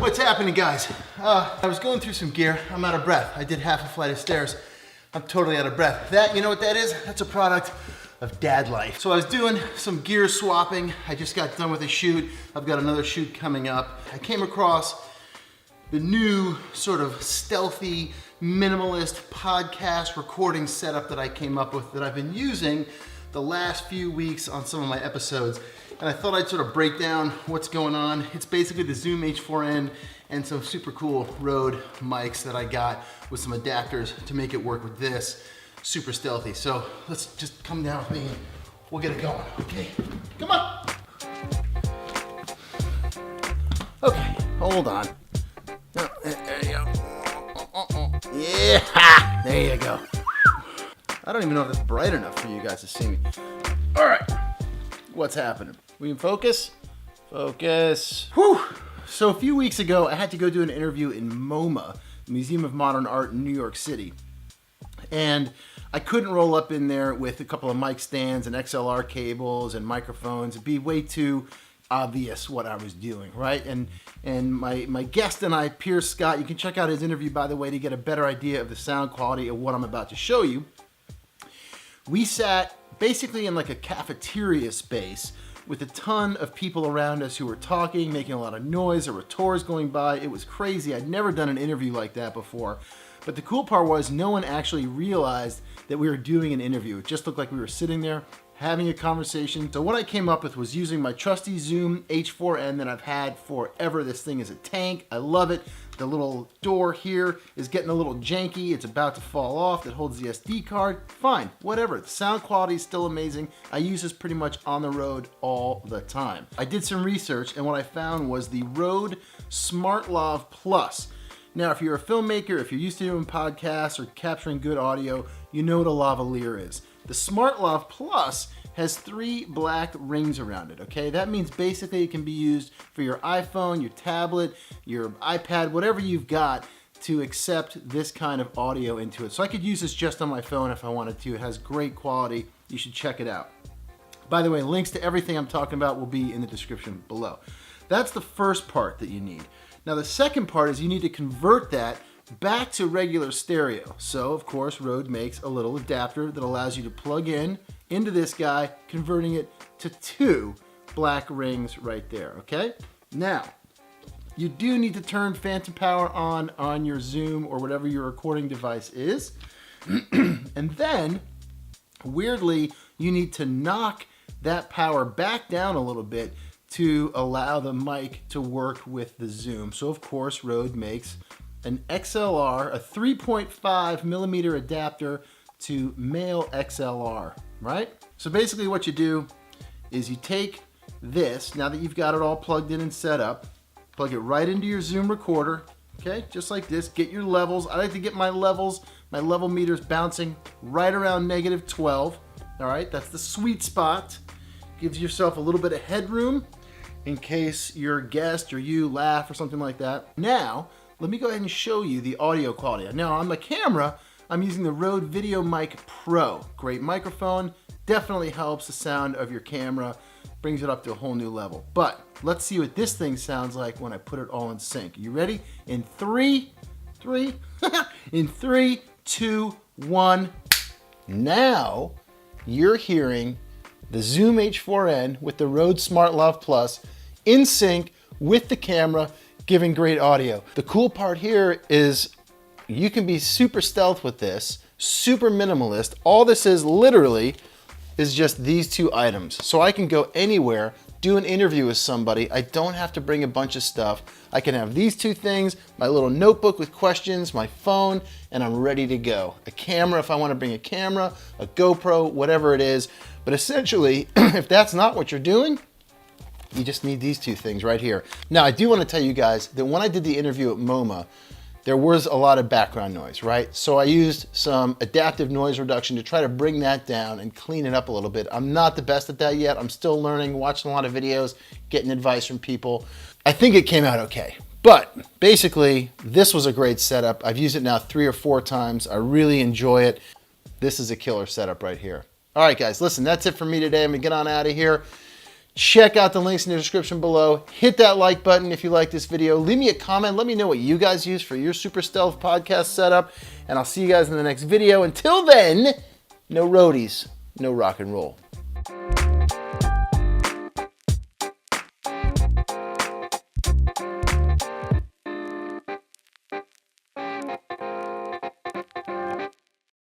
What's happening, guys? I was going through some gear. I'm out of breath. I did half a flight of stairs. I'm totally out of breath. That, you know what that is? That's a product of dad life. So I was doing some gear swapping. I just got done with a shoot. I've got another shoot coming up. I came across the new sort of stealthy, minimalist podcast recording setup that I came up with that I've been using the last few weeks on some of my episodes. And I thought I'd sort of break down what's going on. It's basically the Zoom H4n and some super cool Rode mics that I got with some adapters to make it work with this. Super stealthy. So let's just come down with me and we'll get it going, okay? Come on. Okay, hold on. Oh, there you go. Yeah, there you go. I don't even know if it's bright enough for you guys to see me. All right, what's happening? We in focus? Focus. Whew. So a few weeks ago, I had to go do an interview in MoMA, Museum of Modern Art in New York City. And I couldn't roll up in there with a couple of mic stands and XLR cables and microphones. It'd be way too obvious what I was doing, right? And my guest and I, Pierce Scott, you can check out his interview, by the way, to get a better idea of the sound quality of what I'm about to show you. We sat basically in like a cafeteria space with a ton of people around us who were talking, making a lot of noise. There were tours going by. It was crazy. I'd never done an interview like that before. But the cool part was no one actually realized that we were doing an interview. It just looked like we were sitting there having a conversation. So what I came up with was using my trusty Zoom H4n that I've had forever. This thing is a tank. I love it. The little door here is getting a little janky. It's about to fall off. It holds the SD card. Fine, whatever. The sound quality is still amazing. I use this pretty much on the road all the time. I did some research and what I found was the Rode SmartLav Plus. Now, if you're a filmmaker, if you're used to doing podcasts or capturing good audio, you know what a lavalier is. The SmartLav Plus has 3 black rings around it, okay? That means basically it can be used for your iPhone, your tablet, your iPad, whatever you've got to accept this kind of audio into it. So I could use this just on my phone if I wanted to. It has great quality. You should check it out. By the way, links to everything I'm talking about will be in the description below. That's the first part that you need. Now the second part is you need to convert that back to regular stereo. So of course Rode makes a little adapter that allows you to plug in into this guy, converting it to 2 black rings right there, okay? Now, you do need to turn phantom power on your Zoom or whatever your recording device is. And then, weirdly, you need to knock that power back down a little bit to allow the mic to work with the Zoom. So of course, Rode makes an XLR, a 3.5 millimeter adapter to male XLR, right? So basically what you do is you take this, now that you've got it all plugged in and set up, plug it right into your Zoom recorder, okay? Just like this, get your levels. I like to get my levels, my level meters bouncing right around -12, all right? That's the sweet spot. Gives yourself a little bit of headroom in case your guest or you laugh or something like that. Now, let me go ahead and show you the audio quality. Now on the camera, I'm using the Rode Video Mic Pro. Great microphone, definitely helps the sound of your camera, brings it up to a whole new level. But let's see what this thing sounds like when I put it all in sync. You ready? In 3, 2, 1. Now you're hearing the Zoom H4n with the Rode SmartLav Plus in sync with the camera, giving great audio. The cool part here is you can be super stealth with this, super minimalist. All this is literally is just these 2 items. So I can go anywhere, do an interview with somebody. I don't have to bring a bunch of stuff. I can have these 2 things, my little notebook with questions, my phone, and I'm ready to go. A camera if I want to bring a camera, a GoPro, whatever it is. But essentially, if that's not what you're doing, you just need these 2 things right here. Now, I do want to tell you guys that when I did the interview at MoMA, there was a lot of background noise, right? So I used some adaptive noise reduction to try to bring that down and clean it up a little bit. I'm not the best at that yet. I'm still learning, watching a lot of videos, getting advice from people. I think it came out okay. But basically, this was a great setup. I've used it now 3 or 4 times. I really enjoy it. This is a killer setup right here. All right, guys, listen, that's it for me today. I'm gonna get on out of here. Check out the links in the description below. Hit that like button if you like this video. Leave me a comment. Let me know what you guys use for your super stealth podcast setup. And I'll see you guys in the next video. Until then, no roadies, no rock and roll.